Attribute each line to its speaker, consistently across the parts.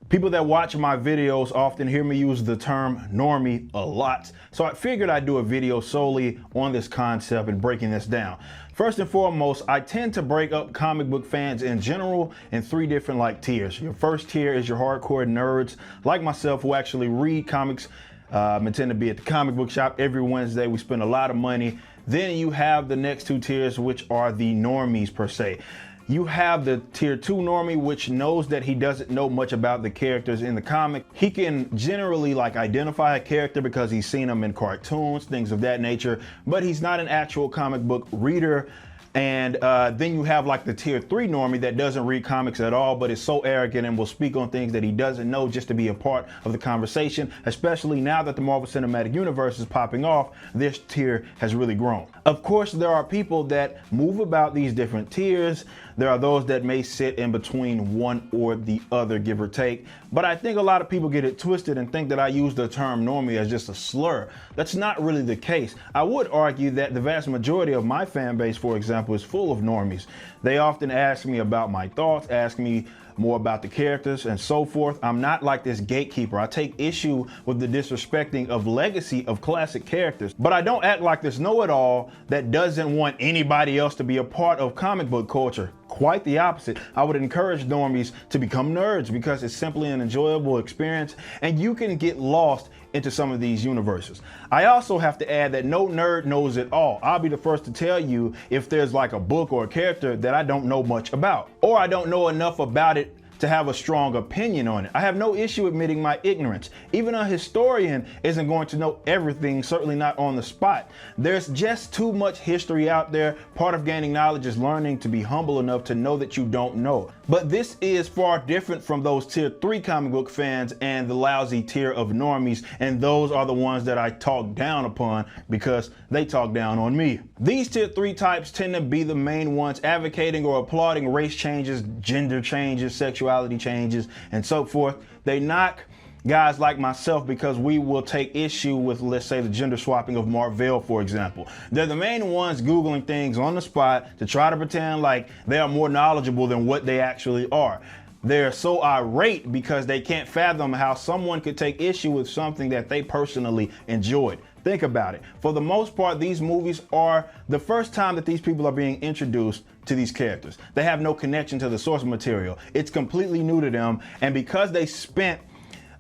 Speaker 1: People that watch my videos often hear me use the term normie a lot, so I figured I'd do a video solely on this concept and breaking this down. First and foremost, I tend to break up comic book fans in general in three different tiers. Your first tier is your hardcore nerds like myself who actually read comics and tend to be at the comic book shop every Wednesday. We spend a lot of money. Then you have the next two tiers, which are the normies per se. You have the tier 2 normie, which knows that he doesn't know much about the characters in the comic. He can generally identify a character because he's seen them in cartoons, things of that nature, but he's not an actual comic book reader. And then you have the tier 3 normie that doesn't read comics at all, but is so arrogant and will speak on things that he doesn't know just to be a part of the conversation, especially now that the Marvel Cinematic Universe is popping off. This tier has really grown. Of course, there are people that move about these different tiers. There are those that may sit in between one or the other, give or take. But I think a lot of people get it twisted and think that I use the term normie as just a slur. That's not really the case. I would argue that the vast majority of my fan base, for example, is full of normies. They often ask me about my thoughts, ask me more about the characters and so forth. I'm not like this gatekeeper. I take issue with the disrespecting of legacy of classic characters, but I don't act like this know-it-all that doesn't want anybody else to be a part of comic book culture. Quite the opposite. I would encourage normies to become nerds because it's simply an enjoyable experience and you can get lost into some of these universes. I also have to add that no nerd knows it all. I'll be the first to tell you if there's a book or a character that I don't know much about, or I don't know enough about it to have a strong opinion on it. I have no issue admitting my ignorance. Even a historian isn't going to know everything, certainly not on the spot. There's just too much history out there. Part of gaining knowledge is learning to be humble enough to know that you don't know. But this is far different from those tier 3 comic book fans and the lousy tier of normies, and those are the ones that I talk down upon because they talk down on me. These tier 3 types tend to be the main ones advocating or applauding race changes, gender changes, sexuality changes, and so forth. They knock guys like myself because we will take issue with, let's say, the gender swapping of Marvel, for example. They're the main ones Googling things on the spot to try to pretend like they are more knowledgeable than what they actually are. They're so irate because they can't fathom how someone could take issue with something that they personally enjoyed. Think about it. For the most part, these movies are the first time that these people are being introduced to these characters. They have no connection to the source material. It's completely new to them. And because they spent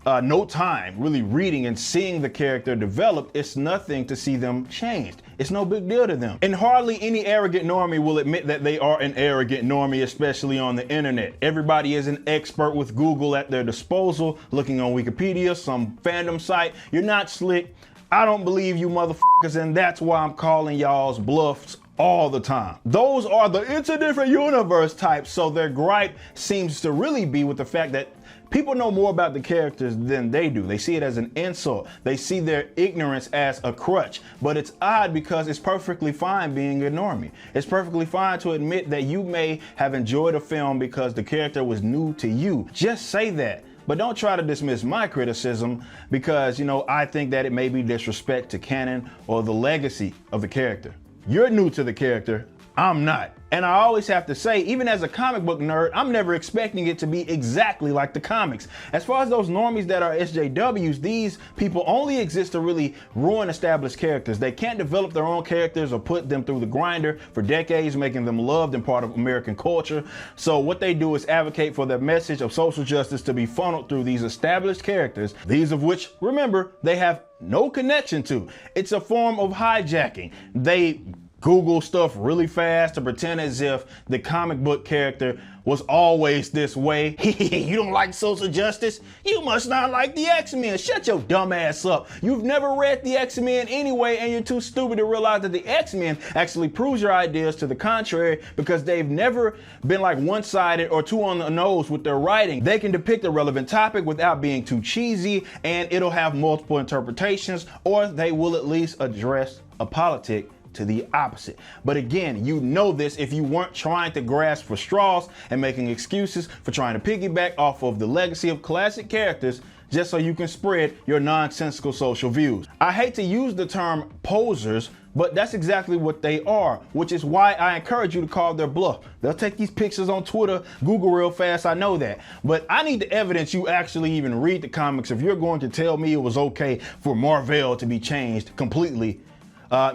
Speaker 1: no time really reading and seeing the character developed, it's nothing to see them changed. It's no big deal to them. And hardly any arrogant normie will admit that they are an arrogant normie, especially on the internet. Everybody is an expert with Google at their disposal, looking on Wikipedia, some fandom site. You're not slick. I don't believe you motherfuckers, and that's why I'm calling y'all's bluffs all the time. Those are the it's a different universe types, so their gripe seems to really be with the fact that people know more about the characters than they do. They see it as an insult. They see their ignorance as a crutch. But it's odd because it's perfectly fine being a normie. It's perfectly fine to admit that you may have enjoyed a film because the character was new to you. Just say that. But don't try to dismiss my criticism because, I think that it may be disrespect to canon or the legacy of the character. You're new to the character. I'm not. And I always have to say, even as a comic book nerd, I'm never expecting it to be exactly like the comics. As far as those normies that are SJWs, these people only exist to really ruin established characters. They can't develop their own characters or put them through the grinder for decades, making them loved and part of American culture. So what they do is advocate for the message of social justice to be funneled through these established characters, these of which, remember, they have no connection to. It's a form of hijacking. They Google stuff really fast to pretend as if the comic book character was always this way. You don't like social justice? You must not like the X-Men. Shut your dumb ass up. You've never read the X-Men anyway, and you're too stupid to realize that the X-Men actually proves your ideas to the contrary because they've never been one-sided or too on the nose with their writing. They can depict a relevant topic without being too cheesy, and it'll have multiple interpretations, or they will at least address a politic to the opposite. But again, you know this if you weren't trying to grasp for straws and making excuses for trying to piggyback off of the legacy of classic characters just so you can spread your nonsensical social views. I hate to use the term posers, but that's exactly what they are, which is why I encourage you to call their bluff. They'll take these pictures on Twitter, Google real fast, I know that. But I need the evidence you actually even read the comics if you're going to tell me it was okay for Marvel to be changed completely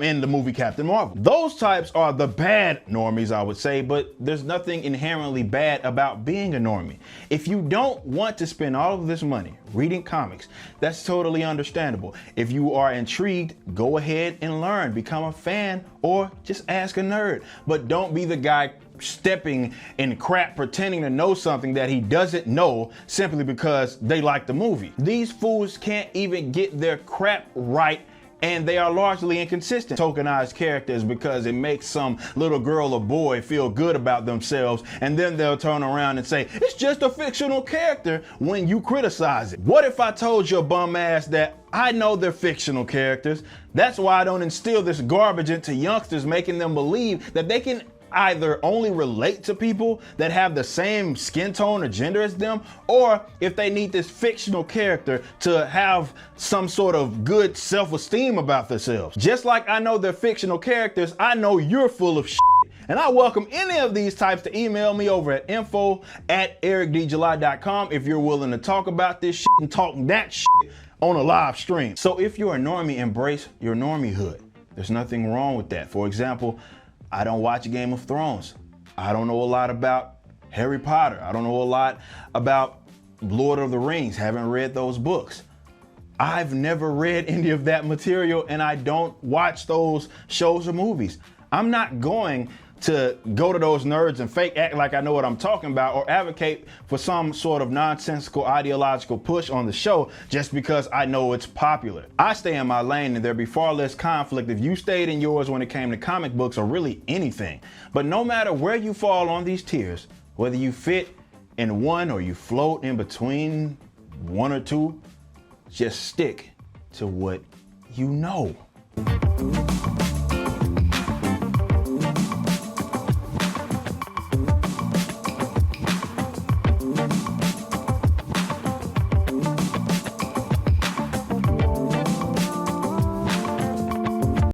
Speaker 1: in the movie Captain Marvel. Those types are the bad normies, I would say, but there's nothing inherently bad about being a normie. If you don't want to spend all of this money reading comics, that's totally understandable. If you are intrigued, go ahead and learn, become a fan, or just ask a nerd. But don't be the guy stepping in crap pretending to know something that he doesn't know simply because they like the movie. These fools can't even get their crap right, and they are largely inconsistent. Tokenized characters because it makes some little girl or boy feel good about themselves, and then they'll turn around and say, it's just a fictional character when you criticize it. What if I told your bum ass that I know they're fictional characters? That's why I don't instill this garbage into youngsters, making them believe that they can either only relate to people that have the same skin tone or gender as them, or if they need this fictional character to have some sort of good self-esteem about themselves. Just like I know they're fictional characters, I know you're full of shit. And I welcome any of these types to email me over at info@ericdjuly.com if you're willing to talk about this shit and talk that shit on a live stream. So if you're a normie, embrace your normiehood. There's nothing wrong with that. For example, I don't watch Game of Thrones. I don't know a lot about Harry Potter. I don't know a lot about Lord of the Rings. Haven't read those books. I've never read any of that material, and I don't watch those shows or movies. I'm not going to go to those nerds and fake act like I know what I'm talking about, or advocate for some sort of nonsensical ideological push on the show just because I know it's popular. I stay in my lane, and there'd be far less conflict if you stayed in yours when it came to comic books or really anything. But no matter where you fall on these tiers, whether you fit in one or you float in between one or two, just stick to what you know.